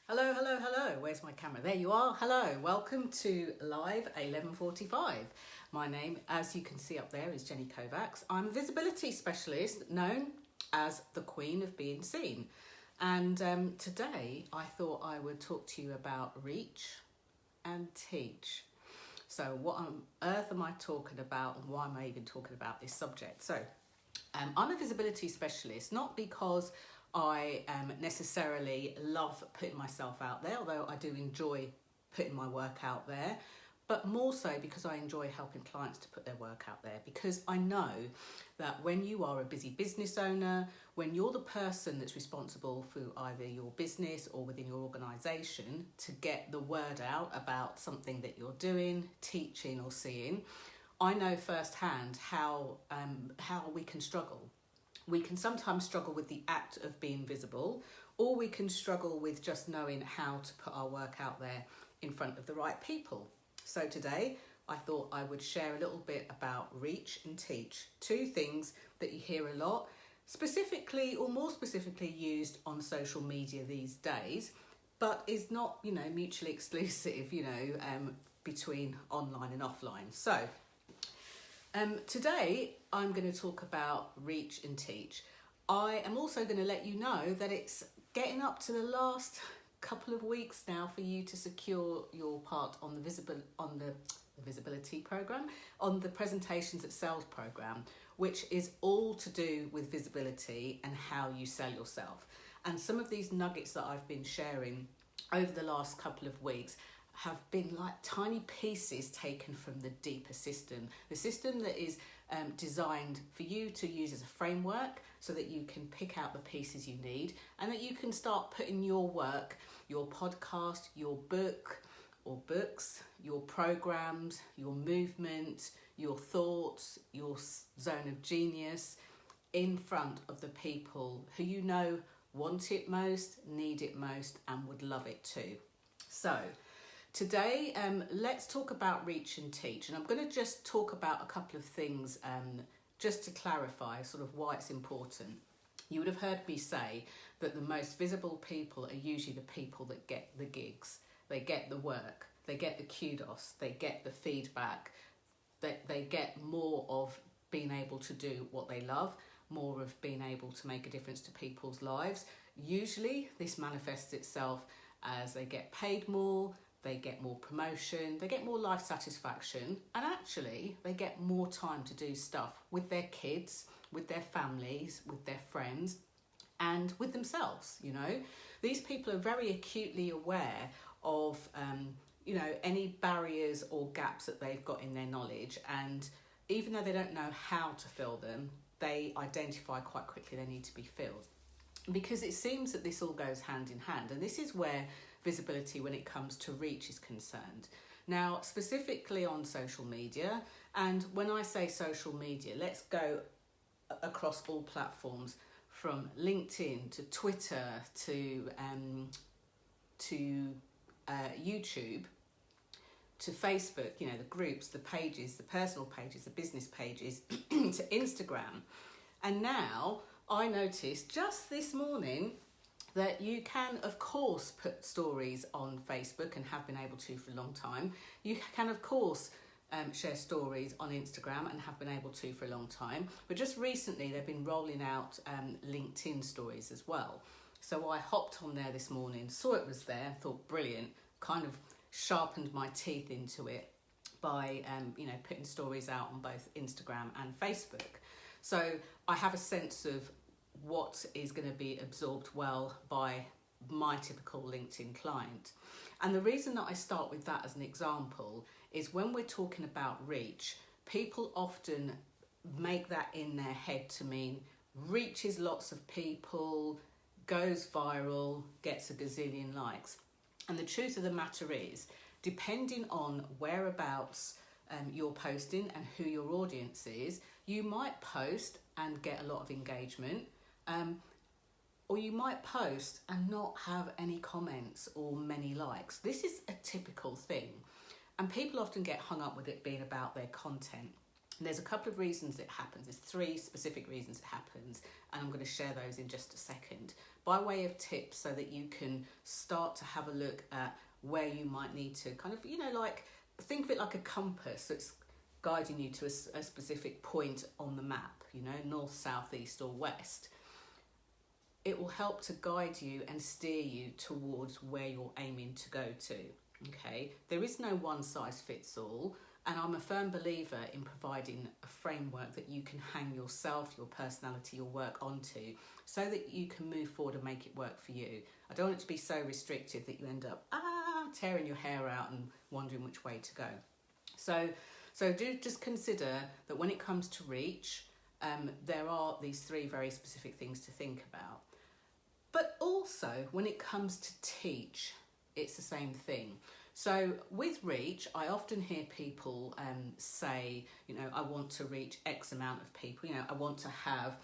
Hello, hello, hello. Where's my camera? There you are. Hello. Welcome to Live 11:45. My name, as you can see up there, is Jenny Kovacs. I'm a visibility specialist known as the Queen of Being Seen. And today I thought I would talk to you about reach and teach. So what on earth am I talking about and why am I even talking about this subject? So I'm a visibility specialist, not because I necessarily love putting myself out there, although I do enjoy putting my work out there, but more so because I enjoy helping clients to put their work out there, because I know that when you are a busy business owner, when you're the person that's responsible for either your business or within your organisation to get the word out about something that you're doing, teaching or seeing, I know firsthand how we can struggle. We can sometimes struggle with the act of being visible, or we can struggle with just knowing how to put our work out there in front of the right people. So today, I thought I would share a little bit about reach and teach, two things that you hear a lot, specifically or more specifically used on social media these days, but is not, mutually exclusive, between online and offline. So today I'm going to talk about reach and teach. I am also going to let you know that it's getting up to the last couple of weeks now for you to secure your part on the visibility program, on the presentations at sales program, which is all to do with visibility and how you sell yourself. And some of these nuggets that I've been sharing over the last couple of weeks have been like tiny pieces taken from the deeper system, the system that is designed for you to use as a framework so that you can pick out the pieces you need and that you can start putting your work, your podcast, your book or books, your programs, your movement, your thoughts, your zone of genius in front of the people who you know want it most, need it most and would love it too. So today, let's talk about reach and teach, and I'm going to just talk about a couple of things just to clarify sort of why it's important. You would have heard me say that the most visible people are usually the people that get the gigs, they get the work, they get the kudos, they get the feedback, they get more of being able to do what they love, more of being able to make a difference to people's lives. Usually this manifests itself as they get paid more, they get more promotion, they get more life satisfaction, and actually they get more time to do stuff with their kids, with their families, with their friends, and with themselves. These people are very acutely aware of any barriers or gaps that they've got in their knowledge, and even though they don't know how to fill them, they identify quite quickly they need to be filled. Because it seems that this all goes hand in hand, and this is where visibility when it comes to reach is concerned. Now, specifically on social media, and when I say social media, let's go across all platforms from LinkedIn to Twitter to YouTube to Facebook, the groups, the pages, the personal pages, the business pages, to Instagram. And now I noticed just this morning that you can, of course, put stories on Facebook and have been able to for a long time. You can, of course, share stories on Instagram and have been able to for a long time. But just recently, they've been rolling out LinkedIn stories as well. So I hopped on there this morning, saw it was there, thought brilliant, kind of sharpened my teeth into it by putting stories out on both Instagram and Facebook. So I have a sense of what is going to be absorbed well by my typical LinkedIn client. And the reason that I start with that as an example is when we're talking about reach, people often make that in their head to mean reaches lots of people, goes viral, gets a gazillion likes. And the truth of the matter is, depending on whereabouts you're posting and who your audience is, you might post and get a lot of engagement, or you might post and not have any comments or many likes. This is a typical thing, and people often get hung up with it being about their content. And there's a couple of reasons it happens. There's 3 specific reasons it happens, and I'm going to share those in just a second by way of tips, so that you can start to have a look at where you might need to kind of, like, think of it like a compass that's guiding you to a specific point on the map, north, south, east or west. It will help to guide you and steer you towards where you're aiming to go to. Okay, there is no one size fits all, and I'm a firm believer in providing a framework that you can hang yourself, your personality, your work onto, so that you can move forward and make it work for you. I don't want it to be so restrictive that you end up tearing your hair out and wondering which way to go. So do just consider that when it comes to reach, there are these 3 very specific things to think about. But also when it comes to teach, it's the same thing. So with reach, I often hear people say, I want to reach X amount of people. I want to have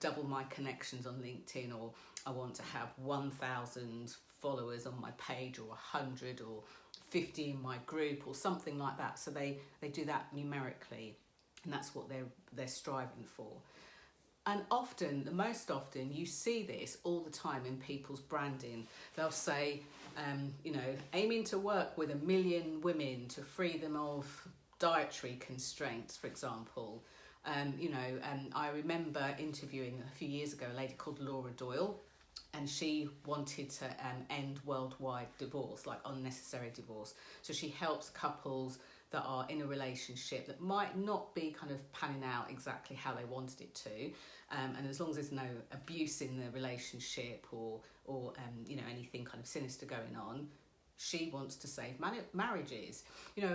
double my connections on LinkedIn, or I want to have 1,000 followers on my page, or 100 or 50 in my group, or something like that. So they do that numerically, and that's what they're striving for. And most often, you see this all the time in people's branding. They'll say, aiming to work with 1 million women to free them of dietary constraints, for example. I remember interviewing a few years ago a lady called Laura Doyle, and she wanted to end worldwide divorce, like unnecessary divorce. So she helps couples that are in a relationship that might not be kind of panning out exactly how they wanted it to, and as long as there's no abuse in the relationship or anything kind of sinister going on, she wants to save marriages.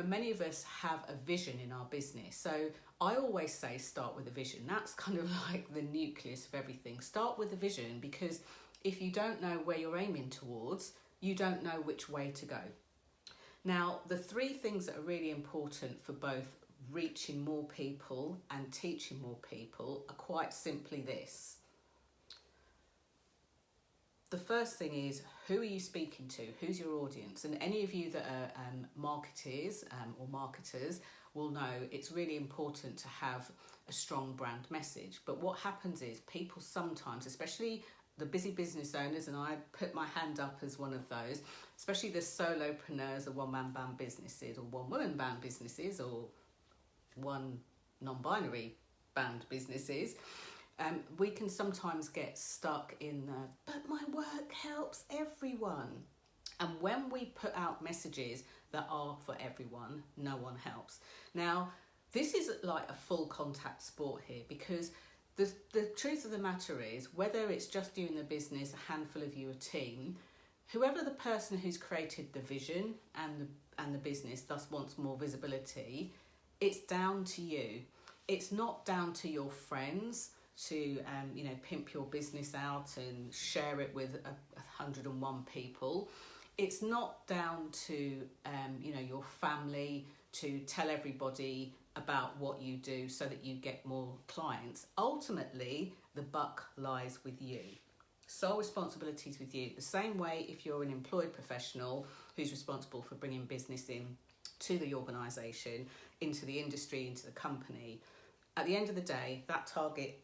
Many of us have a vision in our business, so I always say start with a vision. That's kind of like the nucleus of everything. Start with a vision, because if you don't know where you're aiming towards, you don't know which way to go. Now, the 3 things that are really important for both reaching more people and teaching more people are quite simply this. The first thing is, who are you speaking to? Who's your audience? And any of you that are marketeers or marketers will know it's really important to have a strong brand message. But what happens is people sometimes, especially the busy business owners, and I put my hand up as one of those, especially the solopreneurs or one-man band businesses or one-woman band businesses or one non-binary band businesses, we can sometimes get stuck in the, but my work helps everyone. And when we put out messages that are for everyone, no one helps. Now, this is like a full contact sport here, because the truth of the matter is, whether it's just you in the business, a handful of you, a team, whoever the person who's created the vision and the business thus wants more visibility, it's down to you. It's not down to your friends to pimp your business out and share it with 101 people. It's not down to your family to tell everybody about what you do so that you get more clients. Ultimately, the buck lies with you. Sole responsibility is with you. The same way if you're an employed professional who's responsible for bringing business in to the organisation, into the industry, into the company. At the end of the day, that target,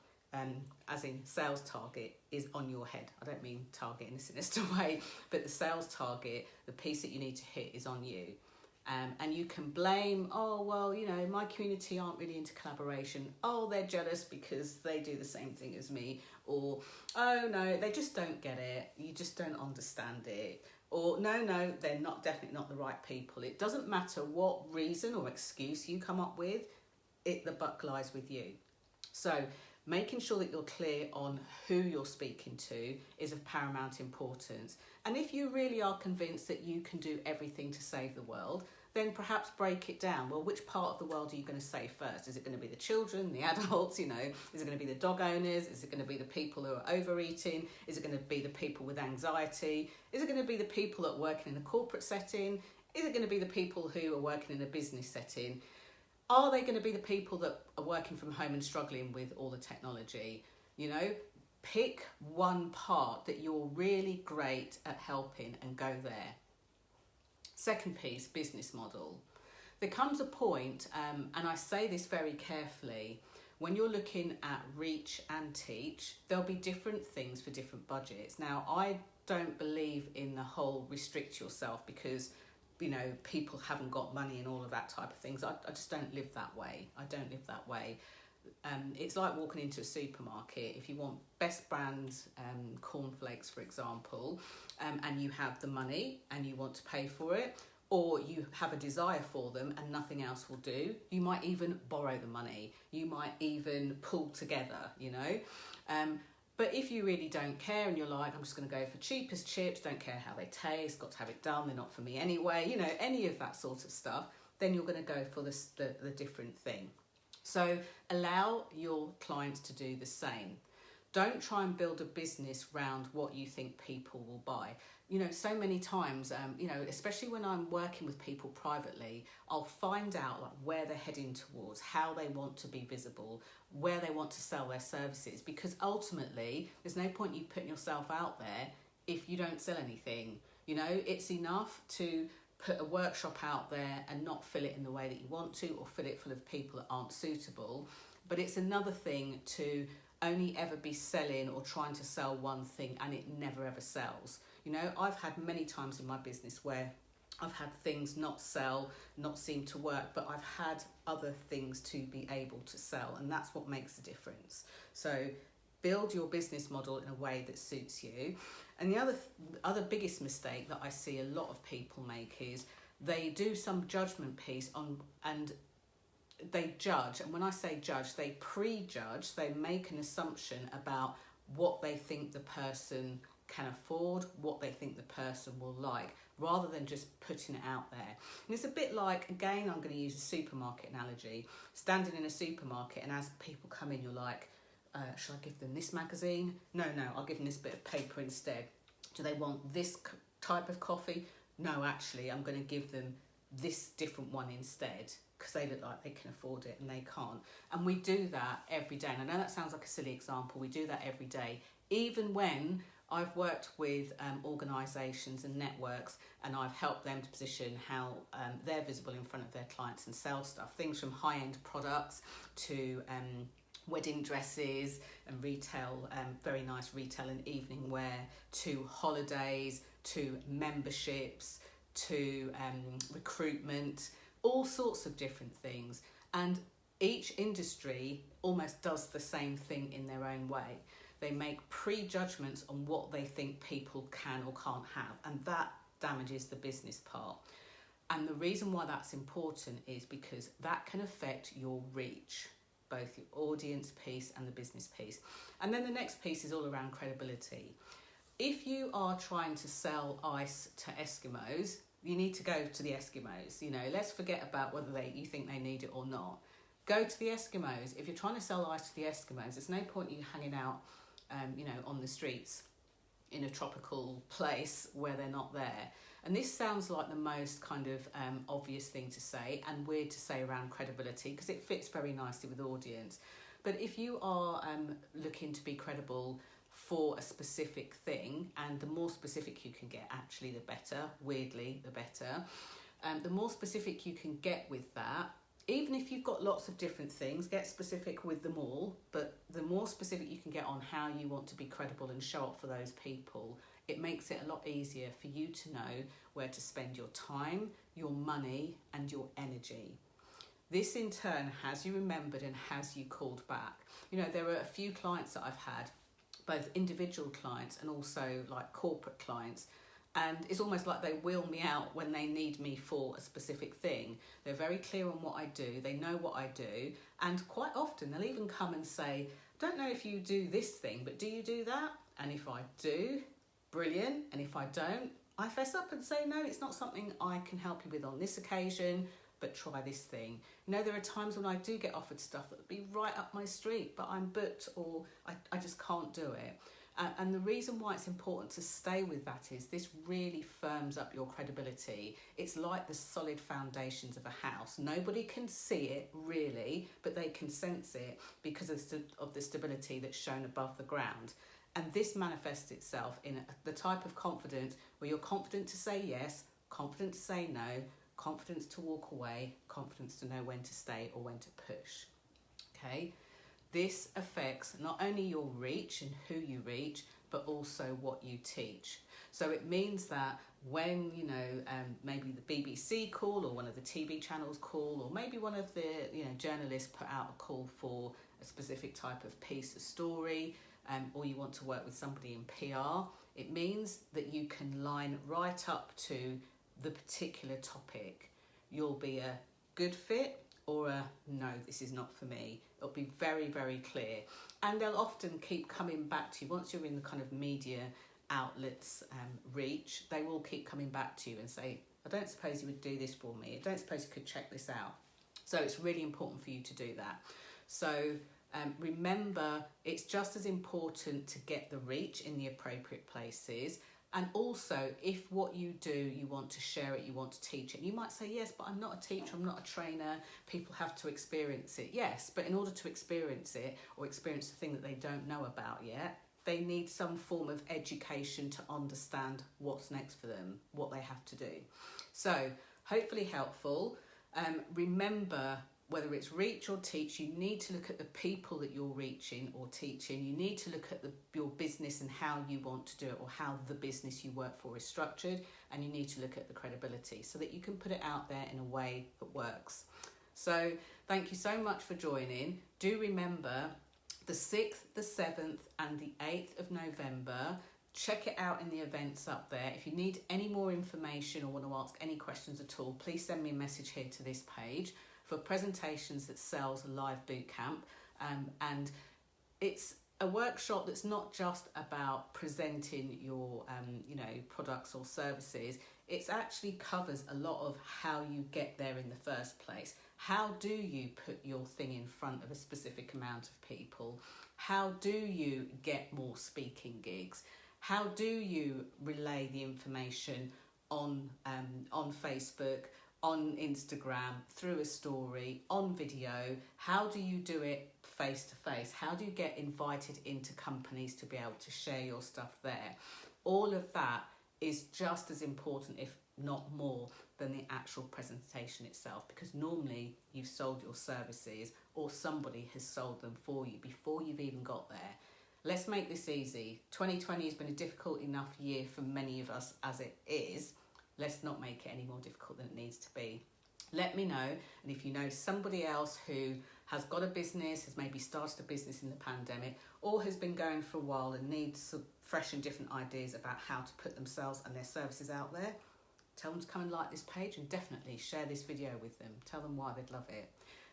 as in sales target, is on your head. I don't mean target in a sinister way, but the sales target, the piece that you need to hit, is on you. And you can blame, my community aren't really into collaboration. Oh, they're jealous because they do the same thing as me. Or, oh no, they just don't get it. You just don't understand it. Or, no, they're definitely not the right people. It doesn't matter what reason or excuse you come up with, the buck lies with you. So making sure that you're clear on who you're speaking to is of paramount importance. And if you really are convinced that you can do everything to save the world, then perhaps break it down. Well, which part of the world are you going to save first? Is it going to be the children, the adults, Is it going to be the dog owners? Is it going to be the people who are overeating? Is it going to be the people with anxiety? Is it going to be the people that are working in a corporate setting? Is it going to be the people who are working in a business setting? Are they going to be the people that are working from home and struggling with all the technology? Pick one part that you're really great at helping and go there. Second piece, business model. there comes a point, and I say this very carefully, when you're looking at reach and teach, there'll be different things for different budgets. Now, I don't believe in the whole restrict yourself because, you know, people haven't got money and all of that type of things. I just don't live that way. I don't live that way. It's like walking into a supermarket. If you want best brand cornflakes, for example, and you have the money and you want to pay for it, or you have a desire for them and nothing else will do, you might even borrow the money. You might even pull together, you know. But if you really don't care and you're like, I'm just going to go for cheapest chips, don't care how they taste, got to have it done, they're not for me anyway, you know, any of that sort of stuff, then you're going to go for the different thing. So allow your clients to do the same. Don't try and build a business around what you think people will buy. You know, so many times, you know, especially when I'm working with people privately, I'll find out like where they're heading towards, how they want to be visible, where they want to sell their services, because ultimately there's no point you putting yourself out there if you don't sell anything. You know, it's enough to put a workshop out there and not fill it in the way that you want to, or fill it full of people that aren't suitable. But it's another thing to only ever be selling or trying to sell one thing and it never ever sells. You know, I've had many times in my business where I've had things not sell, not seem to work, but I've had other things to be able to sell, and that's what makes the difference. So build your business model in a way that suits you. And the other biggest mistake that I see a lot of people make is they do some judgment piece on, and they judge, and when I say judge, they prejudge, they make an assumption about what they think the person can afford, what they think the person will like, rather than just putting it out there. And it's a bit like, again, I'm going to use a supermarket analogy, standing in a supermarket, and as people come in, you're like, should I give them this magazine? No, I'll give them this bit of paper instead. Do they want this type of coffee? No, actually, I'm going to give them this different one instead, because they look like they can afford it and they can't. And we do that every day. And I know that sounds like a silly example. We do that every day. Even when I've worked with organisations and networks, and I've helped them to position how they're visible in front of their clients and sell stuff. Things from high-end products to wedding dresses and retail, very nice retail and evening wear, to holidays, to memberships, to recruitment, all sorts of different things. And each industry almost does the same thing in their own way. They make prejudgments on what they think people can or can't have, and that damages the business part. And the reason why that's important is because that can affect your reach, both your audience piece and the business piece. And then the next piece is all around credibility. If you are trying to sell ice to Eskimos, you need to go to the Eskimos. You know, let's forget about whether you think they need it or not. Go to the Eskimos. If you're trying to sell ice to the Eskimos, there's no point you hanging out you know, on the streets in a tropical place where they're not there. And this sounds like the most kind of obvious thing to say and weird to say around credibility, because it fits very nicely with audience. But if you are looking to be credible for a specific thing, and the more specific you can get, actually, the better, weirdly, the better. The more specific you can get with that, even if you've got lots of different things, get specific with them all, but the more specific you can get on how you want to be credible and show up for those people, it makes it a lot easier for you to know where to spend your time, your money, and your energy. This in turn has you remembered and has you called back. You know, there are a few clients that I've had, both individual clients and also like corporate clients, and it's almost like they wheel me out when they need me for a specific thing. They're very clear on what I do, they know what I do, and quite often they'll even come and say, don't know if you do this thing, but do you do that? And if I do, brilliant, and if I don't, I fess up and say, no, it's not something I can help you with on this occasion, but try this thing. You know, there are times when I do get offered stuff that would be right up my street, but I'm booked or I just can't do it. And the reason why it's important to stay with that is this really firms up your credibility. It's like the solid foundations of a house. Nobody can see it really, but they can sense it because of the stability that's shown above the ground. And this manifests itself in the type of confidence where you're confident to say yes, confident to say no, confidence to walk away, confidence to know when to stay or when to push. Okay, this affects not only your reach and who you reach, but also what you teach. So it means that when, maybe the BBC call or one of the TV channels call, or maybe one of the, journalists put out a call for a specific type of piece of story, or you want to work with somebody in PR, it means that you can line right up to the particular topic. You'll be a good fit or a no, this is not for me. It'll be very, very clear. And they'll often keep coming back to you. Once you're in the kind of media outlets reach, they will keep coming back to you and say, I don't suppose you would do this for me. I don't suppose you could check this out. So it's really important for you to do that. So remember, it's just as important to get the reach in the appropriate places. And also, if what you do, you want to share it, you want to teach it. You might say, yes, but I'm not a teacher, I'm not a trainer. People have to experience it. Yes, but in order to experience it or experience the thing that they don't know about yet, they need some form of education to understand what's next for them, what they have to do. So hopefully helpful. Remember, whether it's reach or teach, you need to look at the people that you're reaching or teaching. You need to look at your business and how you want to do it, or how the business you work for is structured. And you need to look at the credibility so that you can put it out there in a way that works. So thank you so much for joining. Do remember the 6th, the 7th and the 8th of November. Check it out in the events up there. If you need any more information or want to ask any questions at all, please send me a message here to this page for presentations that sells live bootcamp. And it's a workshop that's not just about presenting your products or services. It actually covers a lot of how you get there in the first place. How do you put your thing in front of a specific amount of people? How do you get more speaking gigs? How do you relay the information on Facebook, on Instagram, through a story, on video? How do you do it face to face? How do you get invited into companies to be able to share your stuff there? All of that is just as important, if not more, than the actual presentation itself, because normally you've sold your services or somebody has sold them for you before you've even got there. Let's make this easy. 2020 has been a difficult enough year for many of us as it is. Let's not make it any more difficult than it needs to be. Let me know, and if you know somebody else who has got a business, has maybe started a business in the pandemic, or has been going for a while and needs some fresh and different ideas about how to put themselves and their services out there, tell them to come and like this page, and definitely share this video with them. Tell them why they'd love it.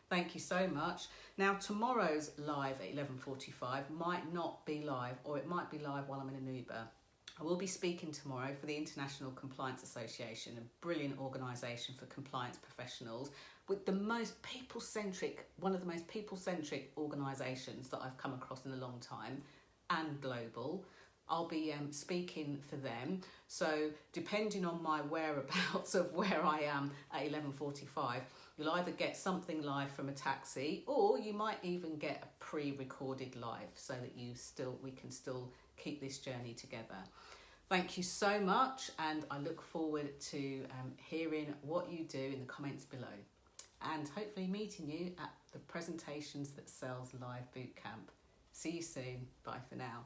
Thank you so much. Now, tomorrow's live at 11:45 might not be live, or it might be live while I'm in an Uber. I will be speaking tomorrow for the International Compliance Association, a brilliant organisation for compliance professionals, with one of the most people-centric organisations that I've come across in a long time, and global. I'll be speaking for them. So depending on my whereabouts of where I am at 11:45, you'll either get something live from a taxi, or you might even get a pre-recorded live, so that we can still keep this journey together. Thank you so much, and I look forward to hearing what you do in the comments below, and hopefully meeting you at the Presentations That Sells Live Bootcamp. See you soon. Bye for now.